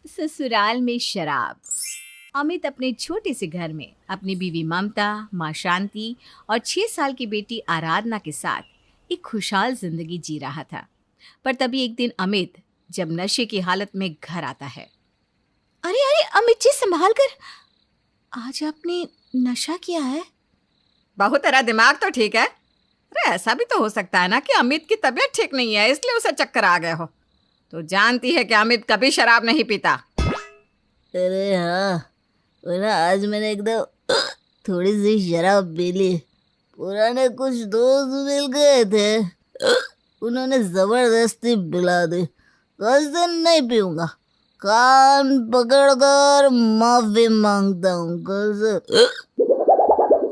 ससुराल में शराब। अमित अपने छोटे से घर में अपनी बीवी ममता, माँ शांति और 6 साल की बेटी आराधना के साथ एक खुशहाल जिंदगी जी रहा था। पर तभी एक दिन अमित जब नशे की हालत में घर आता है। अरे अरे अमित जी, संभाल कर, आज आपने नशा किया है? बहू, तेरा दिमाग तो ठीक है। अरे ऐसा भी तो हो सकता है ना कि अमित की तबीयत ठीक नहीं है, इसलिए उसे चक्कर आ गए हो। तो जानती है कि अमित कभी शराब नहीं पीता। अरे हाँ, वरना आज मैंने एकदम थोड़ी सी शराब पी ली। पुराने कुछ दोस्त मिल गए थे, उन्होंने जबरदस्ती पिला दी। कल से नहीं पीऊंगा, कान पकड़कर माफी मांगता हूँ कल से।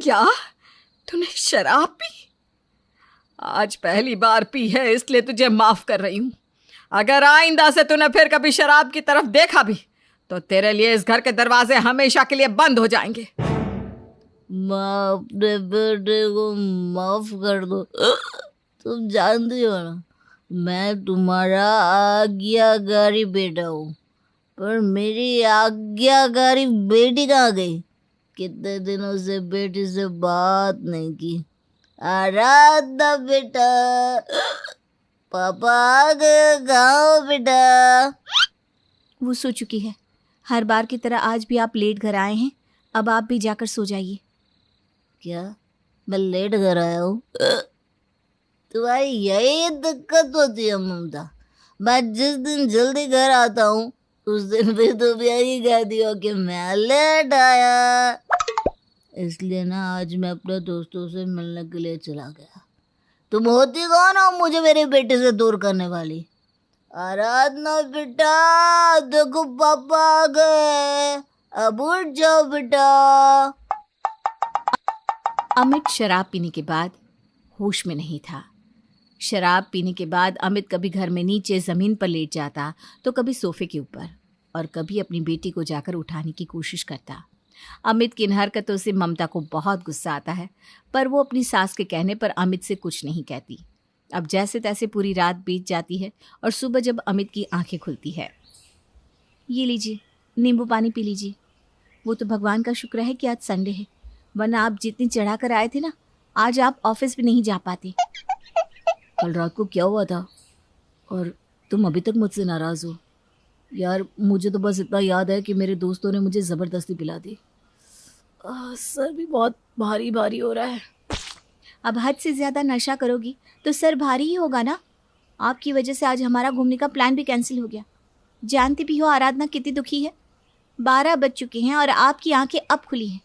क्या तूने शराब पी? आज पहली बार पी है, इसलिए तुझे माफ कर रही हूँ। अगर आइंदा से तूने फिर कभी शराब की तरफ देखा भी तो तेरे लिए इस घर के दरवाजे हमेशा के लिए बंद हो जाएंगे। माँ, अपने बेटे को माफ कर दो। तुम जानती हो ना, मैं तुम्हारा आज्ञाकारी बेटा हूँ, पर मेरी आज्ञाकारी बेटी कहाँ गई? कितने दिनों से बेटी से बात नहीं की। आराधना बेटा, पापा आ गए, कहाँ हो बेटा? वो सो चुकी है। हर बार की तरह आज भी आप लेट घर आए हैं। अब आप भी जाकर सो जाइए। क्या मैं लेट घर आया हूँ? तुम्हारी यही दिक्कत होती है ममता। मैं जिस दिन जल्दी घर आता हूँ उस दिन भी तुम यही कहती हो कि मैं लेट आया। इसलिए ना आज मैं अपने दोस्तों से मिलने के लिए चला गया। तुम होती कौन हो मुझे मेरे बेटे से दूर करने वाली? आराधना बेटा, देखो पापा आ गए, अब उठ जाओ बेटा। अमित शराब पीने के बाद होश में नहीं था। शराब पीने के बाद अमित कभी घर में नीचे ज़मीन पर लेट जाता तो कभी सोफे के ऊपर, और कभी अपनी बेटी को जाकर उठाने की कोशिश करता। अमित की इन हरकतों से ममता को बहुत गुस्सा आता है, पर वो अपनी सास के कहने पर अमित से कुछ नहीं कहती। अब जैसे तैसे पूरी रात बीत जाती है और सुबह जब अमित की आंखें खुलती है, ये लीजिए नींबू पानी पी लीजिए। वो तो भगवान का शुक्र है कि आज संडे है, वरना आप जितनी चढ़ा कर आए थे ना, आज आप ऑफिस भी नहीं जा पाते। कल रात को क्या हुआ था और तुम अभी तक मुझसे नाराज़ हो? यार, मुझे तो बस इतना याद है कि मेरे दोस्तों ने मुझे ज़बरदस्ती पिला दी। सर भी बहुत भारी भारी हो रहा है। अब हद से ज़्यादा नशा करोगी तो सर भारी ही होगा ना। आपकी वजह से आज हमारा घूमने का प्लान भी कैंसिल हो गया। जानती भी हो आराधना कितनी दुखी है। 12 बज चुके हैं और आपकी आंखें अब खुली हैं।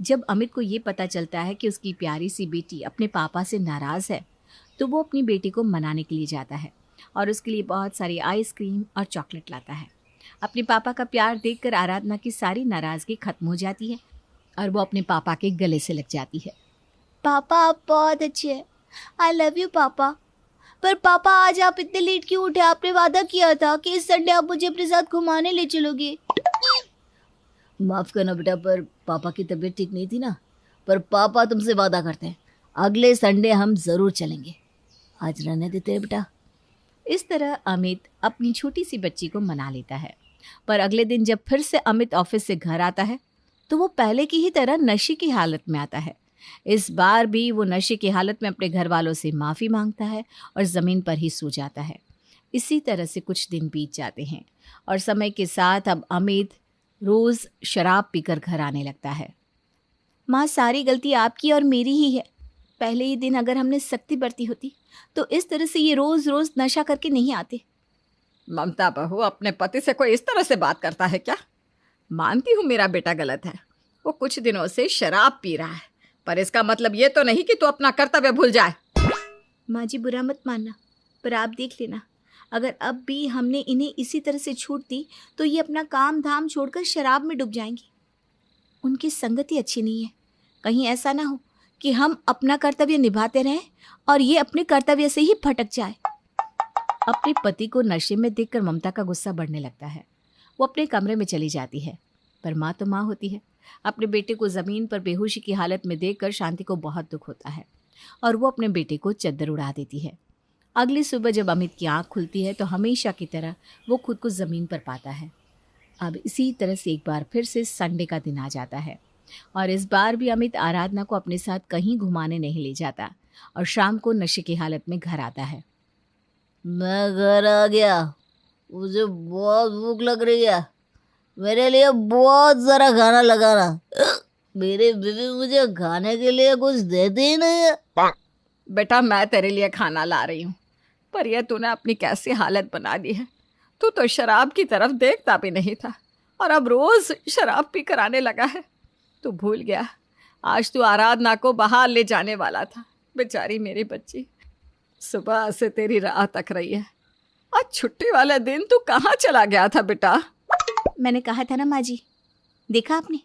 जब अमित को ये पता चलता है कि उसकी प्यारी सी बेटी अपने पापा से नाराज़ है, तो वो अपनी बेटी को मनाने के लिए जाता है और उसके लिए बहुत सारी आइसक्रीम और चॉकलेट लाता है। अपने पापा का प्यार देखकर आराधना की सारी नाराज़गी खत्म हो जाती है और वो अपने पापा के गले से लग जाती है। पापा, आप बहुत अच्छे हैं। आई लव यू पापा। पर पापा, आज आप इतने लेट क्यों उठे? आपने वादा किया था कि इस संडे आप मुझे अपने साथ घुमाने ले चलोगे। माफ करना बेटा, पर पापा की तबीयत ठीक नहीं थी ना। पर पापा तुमसे वादा करते हैं, अगले संडे हम जरूर चलेंगे। आज रहने देते हैं बेटा। इस तरह अमित अपनी छोटी सी बच्ची को मना लेता है। पर अगले दिन जब फिर से अमित ऑफिस से घर आता है तो वो पहले की ही तरह नशे की हालत में आता है। इस बार भी वो नशे की हालत में अपने घर वालों से माफ़ी मांगता है और ज़मीन पर ही सो जाता है। इसी तरह से कुछ दिन बीत जाते हैं और समय के साथ अब अमित रोज़ शराब पीकर घर आने लगता है। माँ, सारी गलती आपकी और मेरी ही है। पहले ही दिन अगर हमने सख्ती बरती होती तो इस तरह से ये रोज़ रोज़ नशा करके नहीं आते। ममता बहू, अपने पति से कोई इस तरह से बात करता है क्या? मानती हूँ मेरा बेटा गलत है, वो कुछ दिनों से शराब पी रहा है, पर इसका मतलब ये तो नहीं कि तू अपना कर्तव्य भूल जाए। माँ जी, बुरा मत मानना, पर आप देख लेना, अगर अब भी हमने इन्हें इसी तरह से छूट दी तो ये अपना काम धाम छोड़कर शराब में डूब जाएंगी। उनकी संगति अच्छी नहीं है। कहीं ऐसा ना हो कि हम अपना कर्तव्य निभाते रहें और ये अपने कर्तव्य से ही भटक जाए। अपने पति को नशे में देखकर ममता का गुस्सा बढ़ने लगता है। वो अपने कमरे में चली जाती है, पर माँ तो माँ होती है। अपने बेटे को ज़मीन पर बेहोशी की हालत में देखकर शांति को बहुत दुख होता है और वो अपने बेटे को चद्दर उड़ा देती है। अगली सुबह जब अमित की आँख खुलती है तो हमेशा की तरह वो खुद को ज़मीन पर पाता है। अब इसी तरह से एक बार फिर से संडे का दिन आ जाता है और इस बार भी अमित आराधना को अपने साथ कहीं घुमाने नहीं ले जाता और शाम को नशे की हालत में घर आता है। मैं घर आ गया, मुझे बहुत भूख लग रही है, मेरे लिए बहुत सारा खाना लगाना। मेरी बीवी मुझे खाने के लिए कुछ देती ही नहीं है। बेटा मैं तेरे लिए खाना ला रही हूँ, पर यह तूने अपनी कैसी हालत बना दी है। तू तो शराब की तरफ देखता भी नहीं था और अब रोज शराब पी कर आने लगा है। तू भूल गया आज तू आराधना को बाहर ले जाने वाला था। बेचारी मेरी बच्ची सुबह से तेरी राह तक रही है। आज छुट्टी वाले दिन तू कहाँ चला गया था बेटा? मैंने कहा था ना माँ जी, देखा आपने,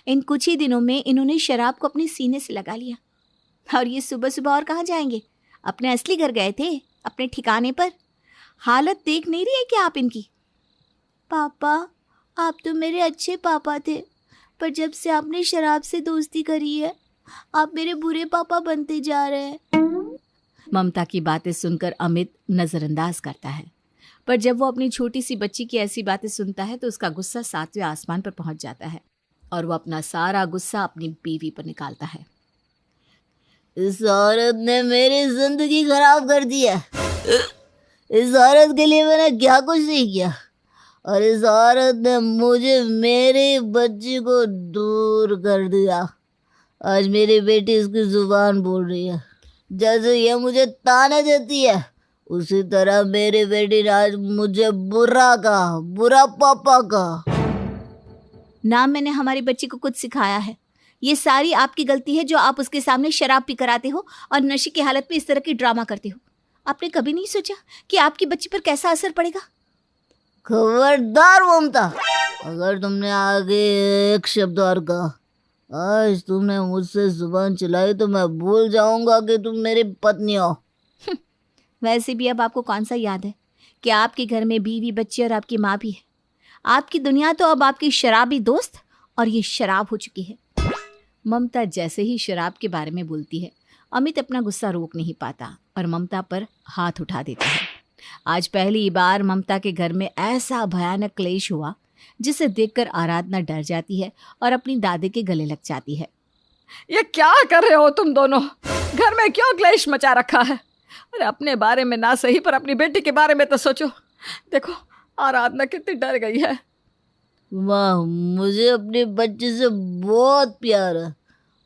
इन कुछ ही दिनों में इन्होंने शराब को अपने सीने से लगा लिया। और ये सुबह सुबह और कहाँ जाएंगे? अपने असली घर गए थे, अपने ठिकाने पर। हालत देख नहीं रही है क्या आप इनकी? पापा, आप तो मेरे अच्छे पापा थे, पर जब से आपने शराब से दोस्ती करी है, आप मेरे बुरे पापा बनते जा रहे हैं। ममता की बातें सुनकर अमित नज़रअंदाज करता है, पर जब वो अपनी छोटी सी बच्ची की ऐसी बातें सुनता है तो उसका गुस्सा 7वें आसमान पर पहुंच जाता है और वो अपना सारा गुस्सा अपनी बीवी पर निकालता है। इस औरत ने मेरी जिंदगी खराब कर दी है। इस औरत के लिए मैंने क्या कुछ नहीं किया और इस औरत ने मुझे मेरी बच्ची को दूर कर दिया। आज मेरी बेटी इसकी जुबान बोल रही है। जैसे ये मुझे ताने देती है उसी तरह मेरी बेटी ने आज मुझे बुरा कहा, बुरा पापा कहा। ना मैंने हमारी बच्ची को कुछ सिखाया है। ये सारी आपकी गलती है जो आप उसके सामने शराब पी कर आते हो और नशे की हालत में इस तरह की ड्रामा करते हो। आपने कभी नहीं सोचा कि आपकी बच्ची पर कैसा असर पड़ेगा? खबरदार ममता, अगर तुमने आगे एक शब्द और कहा, आज तुमने मुझसे जुबान चलाई तो मैं भूल जाऊंगा कि तुम मेरी पत्नी हो। वैसे भी अब आपको कौन सा याद है कि आपके घर में बीवी, बच्ची और आपकी माँ भी है। आपकी दुनिया तो अब आपकी शराबी दोस्त और ये शराब हो चुकी है। ममता जैसे ही शराब के बारे में बोलती है, अमित अपना गुस्सा रोक नहीं पाता और ममता पर हाथ उठा देता है। आज पहली बार ममता के घर में ऐसा भयानक क्लेश हुआ जिसे देखकर आराधना डर जाती है और अपनी दादी के गले लग जाती है। ये क्या कर रहे हो तुम दोनों? घर में क्यों क्लेश मचा रखा है? अरे अपने बारे में ना सही पर अपनी बेटी के बारे में तो सोचो। देखो आराधना कितनी डर गई है। वाह, मुझे अपनी बच्ची से बहुत प्यार है।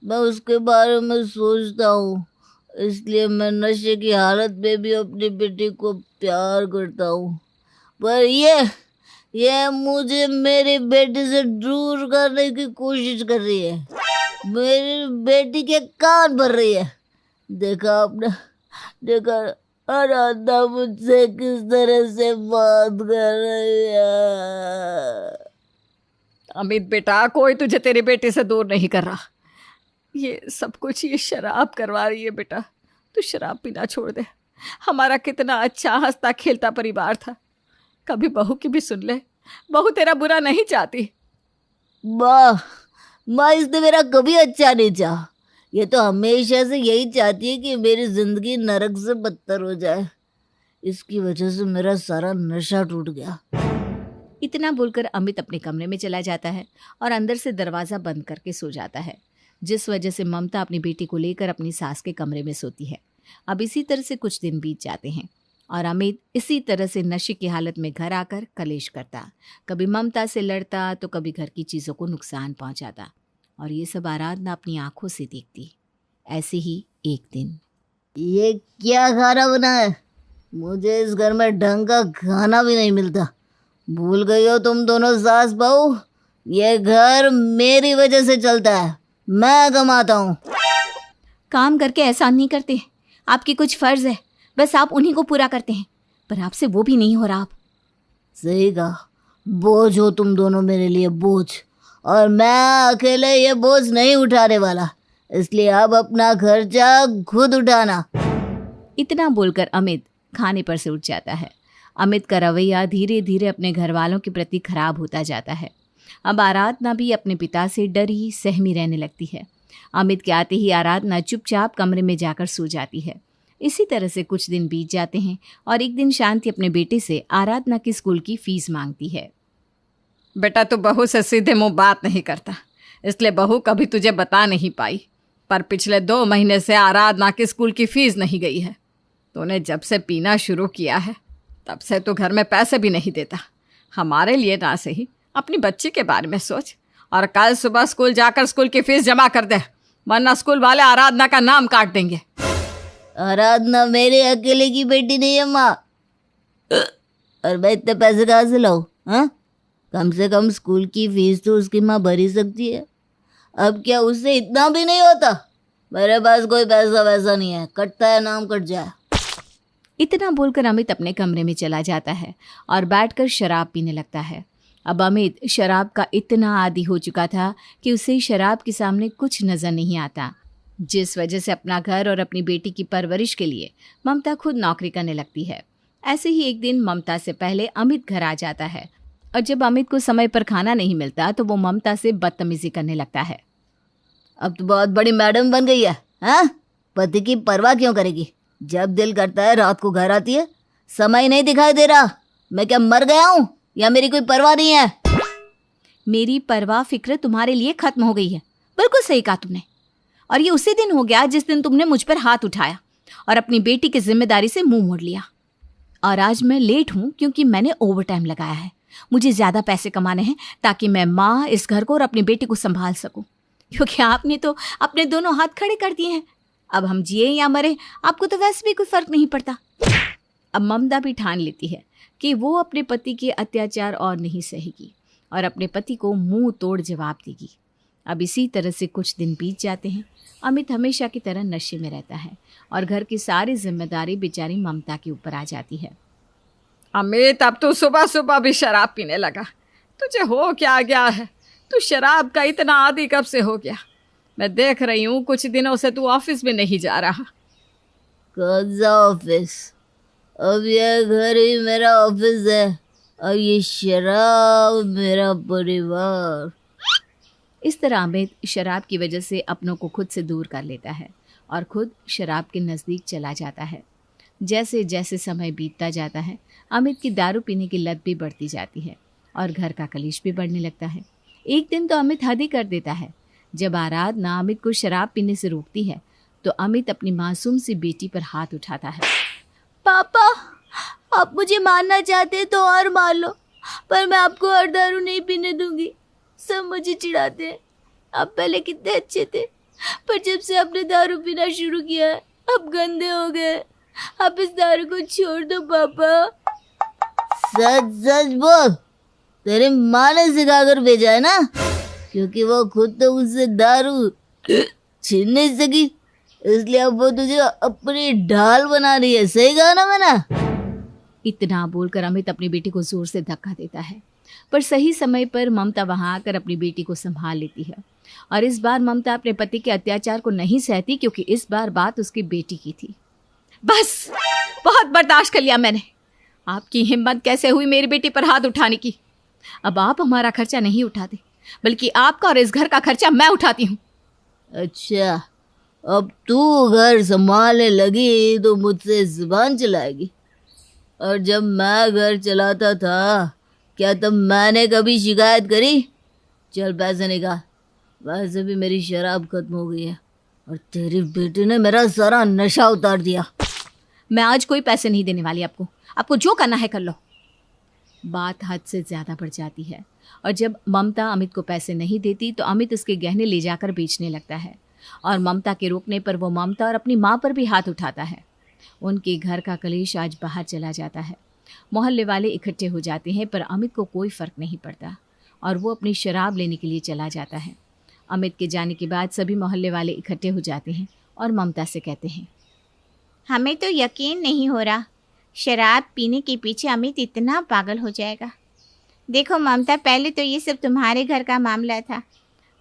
मैं उसके बारे में सोचता हूँ, इसलिए मैं नशे की हालत में भी अपनी बेटी को प्यार करता हूँ। पर ये मुझे मेरी बेटी से दूर करने की कोशिश कर रही है। मेरी बेटी के कान भर रही है। देखा आपने, देखा आराधना मुझसे किस तरह से बात कर रही है। अमित बेटा, कोई तुझे तेरी बेटी से दूर नहीं कर रहा। ये सब कुछ ये शराब करवा रही है बेटा। तू शराब पीना छोड़ दे। हमारा कितना अच्छा हंसता खेलता परिवार था। कभी बहू की भी सुन ले। बहू तेरा बुरा नहीं चाहती। माँ इसने मेरा कभी अच्छा नहीं चाहा। ये तो हमेशा से यही चाहती है कि मेरी जिंदगी नरक से बदतर हो जाए। इसकी वजह से मेरा सारा नशा टूट गया। इतना बोलकर अमित अपने कमरे में चला जाता है और अंदर से दरवाज़ा बंद करके सो जाता है, जिस वजह से ममता अपनी बेटी को लेकर अपनी सास के कमरे में सोती है। अब इसी तरह से कुछ दिन बीत जाते हैं और अमित इसी तरह से नशे की हालत में घर आकर कलेश करता, कभी ममता से लड़ता तो कभी घर की चीज़ों को नुकसान पहुंचाता और ये सब आराधना अपनी आंखों से देखती। ऐसे ही एक दिन, ये क्या खाना बना है? मुझे इस घर में ढंग का खाना भी नहीं मिलता। भूल गई हो तुम दोनों सास बहू? ये घर मेरी वजह से चलता है। मैं कमाता हूँ। काम करके एहसान नहीं करते। आपके कुछ फ़र्ज़ है, बस आप उन्हीं को पूरा करते हैं, पर आपसे वो भी नहीं हो रहा। आप सही कहा, बोझ हो तुम दोनों मेरे लिए, बोझ। और मैं अकेले ये बोझ नहीं उठाने वाला, इसलिए अब अपना खर्चा खुद उठाना। इतना बोलकर अमित खाने पर से उठ जाता है। अमित का रवैया धीरे धीरे अपने घर वालों के प्रति खराब होता जाता है। अब आराधना भी अपने पिता से डरी सहमी रहने लगती है। अमित के आते ही आराधना चुपचाप कमरे में जाकर सो जाती है। इसी तरह से कुछ दिन बीत जाते हैं और एक दिन शांति अपने बेटे से आराधना की स्कूल की फीस मांगती है। बेटा तू बहू से सीधे मुंह बात नहीं करता, इसलिए बहू कभी तुझे बता नहीं पाई, पर पिछले 2 महीने से आराधना की स्कूल की फीस नहीं गई है। तूने जब से पीना शुरू किया है तब से तू घर में पैसे भी नहीं देता। हमारे लिए ना सही अपनी बच्ची के बारे में सोच, और कल सुबह स्कूल जाकर स्कूल की फीस जमा कर दे, वरना स्कूल वाले आराधना का नाम काट देंगे। आराधना मेरे अकेले की बेटी नहीं है माँ, और मैं इतने पैसे कहाँ से लाऊं? हाँ, कम से कम स्कूल की फीस तो उसकी माँ भर ही सकती है। अब क्या उससे इतना भी नहीं होता? मेरे पास कोई पैसा वैसा नहीं है, कटता है नाम कट जाए। इतना बोलकर अमित अपने कमरे में चला जाता है और बैठकर शराब पीने लगता है। अब अमित शराब का इतना आदी हो चुका था कि उसे शराब के सामने कुछ नजर नहीं आता, जिस वजह से अपना घर और अपनी बेटी की परवरिश के लिए ममता खुद नौकरी करने लगती है। ऐसे ही एक दिन ममता से पहले अमित घर आ जाता है, और जब अमित को समय पर खाना नहीं मिलता तो वो ममता से बदतमीजी करने लगता है। अब तो बहुत बड़ी मैडम बन गई है, हाँ? पति की परवाह क्यों करेगी? जब दिल करता है रात को घर आती है, समय नहीं दिखाई दे रहा। मैं क्या मर गया हूँ या मेरी कोई परवाह नहीं है? मेरी परवाह फिक्र तुम्हारे लिए खत्म हो गई है। बिल्कुल सही कहा तुमने। और ये उसी दिन हो गया जिस दिन तुमने मुझ पर हाथ उठाया और अपनी बेटी की जिम्मेदारी से मुंह मोड़ लिया। और आज मैं लेट हूं क्योंकि मैंने ओवर टाइम लगाया है। मुझे ज्यादा पैसे कमाने हैं ताकि मैं माँ, इस घर को और अपनी बेटी को संभाल सकूं, क्योंकि आपने तो अपने दोनों हाथ खड़े कर दिए हैं। अब हम जिए या मरे आपको तो वैसे भी कोई फर्क नहीं पड़ता। अब ममता भी ठान लेती है कि वो अपने पति के अत्याचार और नहीं सहेगी और अपने पति को मुंह तोड़ जवाब देगी। अब इसी तरह से कुछ दिन बीत जाते हैं। अमित हमेशा की तरह नशे में रहता है और घर की सारी जिम्मेदारी बेचारी ममता के ऊपर आ जाती है। अमित, अब तू सुबह सुबह भी शराब पीने लगा। तुझे हो क्या गया है? तू शराब का इतना आदी कब से हो गया? मैं देख रही हूँ कुछ दिनों से तू ऑफिस में नहीं जा रहा। कौन सा ऑफिस? अब यह घर ही मेरा ऑफिस है और ये शराब मेरा परिवार। इस तरह अमित शराब की वजह से अपनों को खुद से दूर कर लेता है और खुद शराब के नज़दीक चला जाता है। जैसे जैसे समय बीतता जाता है अमित की दारू पीने की लत भी बढ़ती जाती है और घर का कलेश भी बढ़ने लगता है। एक दिन तो अमित हद ही कर देता है। जब आराधना अमित को शराब पीने से रोकती है तो अमित अपनी मासूम सी बेटी पर हाथ उठाता है। पापा, आप मुझे मारना चाहते तो और मार लो, पर मैं आपको और दारू नहीं पीने दूंगी। सब मुझे चिढ़ाते हैं। आप पहले कितने अच्छे थे, पर जब से आपने दारू पीना शुरू किया है अब गंदे हो गए। आप इस दारू को छोड़ दो पापा। सच सच बोल, तेरी माँ ने सिखा कर भेजा है ना, क्योंकि वो खुद तो मुझसे दारू छीन नहीं सकी, इसलिए अब वो तुझे अपनी ढाल बना रही है। सही कहा ना मैंने? इतना बोलकर अमित अपनी बेटी को जोर से धक्का देता है, पर सही समय पर ममता वहां आकर अपनी बेटी को संभाल लेती है। और इस बार ममता अपने पति के अत्याचार को नहीं सहती, क्योंकि इस बार बात उसकी बेटी की थी। बस, बहुत बर्दाश्त कर लिया मैंने। आपकी हिम्मत कैसे हुई मेरी बेटी पर हाथ उठाने की? अब आप हमारा खर्चा नहीं उठाते, बल्कि आपका और इस घर का खर्चा मैं उठाती हूँ। अच्छा, अब तू घर संभालने लगी तो मुझसे जुबान चलाएगी? और जब मैं घर चलाता था क्या तब मैंने कभी शिकायत करी? चल पैसे निकाल। वैसे भी मेरी शराब खत्म हो गई है और तेरी बेटी ने मेरा सारा नशा उतार दिया। मैं आज कोई पैसे नहीं देने वाली आपको। आपको जो करना है कर लो। बात हद से ज़्यादा बढ़ जाती है और जब ममता अमित को पैसे नहीं देती तो अमित उसके गहने ले जाकर बेचने लगता है और ममता के रोकने पर वो ममता और अपनी माँ पर भी हाथ उठाता है। उनके घर का कलेश आज बाहर चला जाता है। मोहल्ले वाले इकट्ठे हो जाते हैं, पर अमित को कोई फ़र्क नहीं पड़ता और वो अपनी शराब लेने के लिए चला जाता है। अमित के जाने के बाद सभी मोहल्ले वाले इकट्ठे हो जाते हैं और ममता से कहते हैं, हमें तो यकीन नहीं हो रहा शराब पीने के पीछे अमित इतना पागल हो जाएगा। देखो ममता, पहले तो ये सब तुम्हारे घर का मामला था,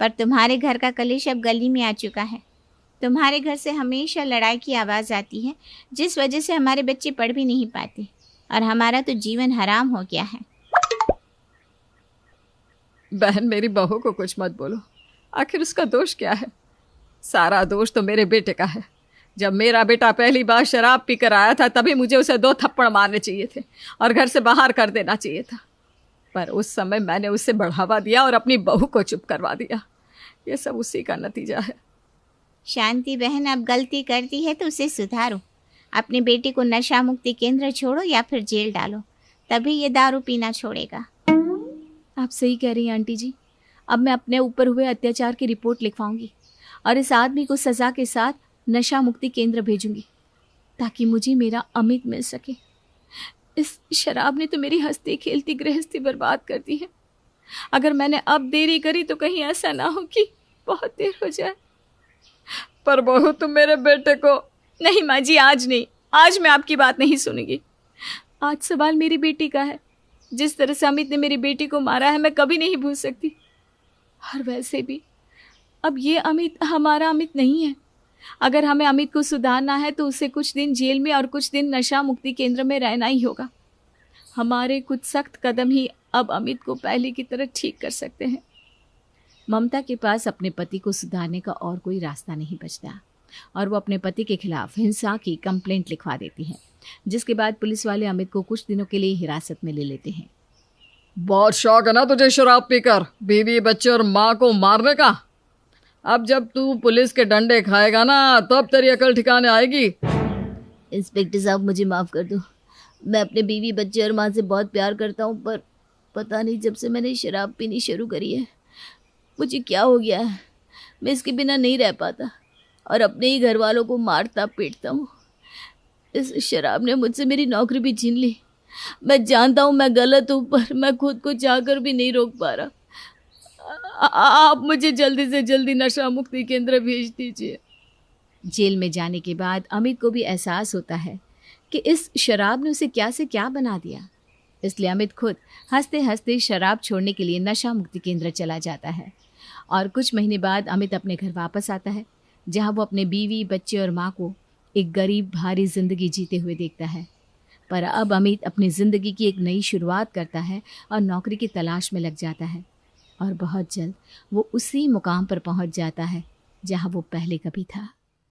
पर तुम्हारे घर का कलेश अब गली में आ चुका है। तुम्हारे घर से हमेशा लड़ाई की आवाज़ आती है, जिस वजह से हमारे बच्चे पढ़ भी नहीं पाते और हमारा तो जीवन हराम हो गया है। बहन, मेरी बहू को कुछ मत बोलो। आखिर उसका दोष क्या है? सारा दोष तो मेरे बेटे का है। जब मेरा बेटा पहली बार शराब पी कर आया था तभी मुझे उसे 2 थप्पड़ मारने चाहिए थे और घर से बाहर कर देना चाहिए था, पर उस समय मैंने उसे बढ़ावा दिया और अपनी बहू को चुप करवा दिया। ये सब उसी का नतीजा है। शांति बहन, अब गलती करती है तो उसे सुधारो। अपने बेटे को नशा मुक्ति केंद्र छोड़ो या फिर जेल डालो, तभी ये दारू पीना छोड़ेगा। आप सही कह रही हैं आंटी जी। अब मैं अपने ऊपर हुए अत्याचार की रिपोर्ट लिखवाऊंगी और इस आदमी को सज़ा के साथ नशा मुक्ति केंद्र भेजूंगी ताकि मुझे मेरा अमित मिल सके। इस शराब ने तो मेरी हंसती खेलती गृहस्थी बर्बाद कर दी है। अगर मैंने अब देरी करी तो कहीं ऐसा ना हो कि बहुत देर हो जाए। पर बहू तुम मेरे बेटे को। नहीं माँ जी, आज नहीं, आज मैं आपकी बात नहीं सुनूंगी। आज सवाल मेरी बेटी का है। जिस तरह से अमित ने मेरी बेटी को मारा है मैं कभी नहीं भूल सकती। और वैसे भी अब ये अमित हमारा अमित नहीं है। अगर हमें अमित को सुधारना है तो उसे कुछ दिन जेल में और कुछ दिन नशा मुक्ति केंद्र में रहना ही होगा। हमारे कुछ सख्त कदम ही अब अमित को पहले की तरह ठीक कर सकते हैं। ममता के पास अपने पति को सुधारने का और कोई रास्ता नहीं बचता और वो अपने पति के खिलाफ हिंसा की कंप्लेंट लिखवा देती है, जिसके बाद पुलिस वाले अमित को कुछ दिनों के लिए हिरासत में ले लेते हैं। बहुत शौक है ना तुझे शराब पीकर बीवी बच्चे और माँ को मारने का। अब जब तू पुलिस के डंडे खाएगा ना तब तेरी अकल ठिकाने आएगी। इंस्पेक्टर साहब मुझे माफ़ कर दो। मैं अपने बीवी बच्चे और माँ से बहुत प्यार करता हूँ, पर पता नहीं जब से मैंने शराब पीनी शुरू करी है मुझे क्या हो गया है। मैं इसके बिना नहीं रह पाता और अपने ही घर वालों को मारता पीटता हूँ। इस शराब ने मुझसे मेरी नौकरी भी छीन ली। मैं जानता हूँ मैं गलत हूँ, पर मैं खुद को चाहकर भी नहीं रोक पा रहा। आप मुझे जल्दी से जल्दी नशा मुक्ति केंद्र भेज दीजिए। जेल में जाने के बाद अमित को भी एहसास होता है कि इस शराब ने उसे क्या से क्या बना दिया। इसलिए अमित खुद हंसते हंसते शराब छोड़ने के लिए नशा मुक्ति केंद्र चला जाता है और कुछ महीने बाद अमित अपने घर वापस आता है, जहां वो अपने बीवी बच्चे और माँ को एक गरीब भारी जिंदगी जीते हुए देखता है। पर अब अमित अपनी ज़िंदगी की एक नई शुरुआत करता है और नौकरी की तलाश में लग जाता है और बहुत जल्द वो उसी मुकाम पर पहुंच जाता है जहां वो पहले कभी था।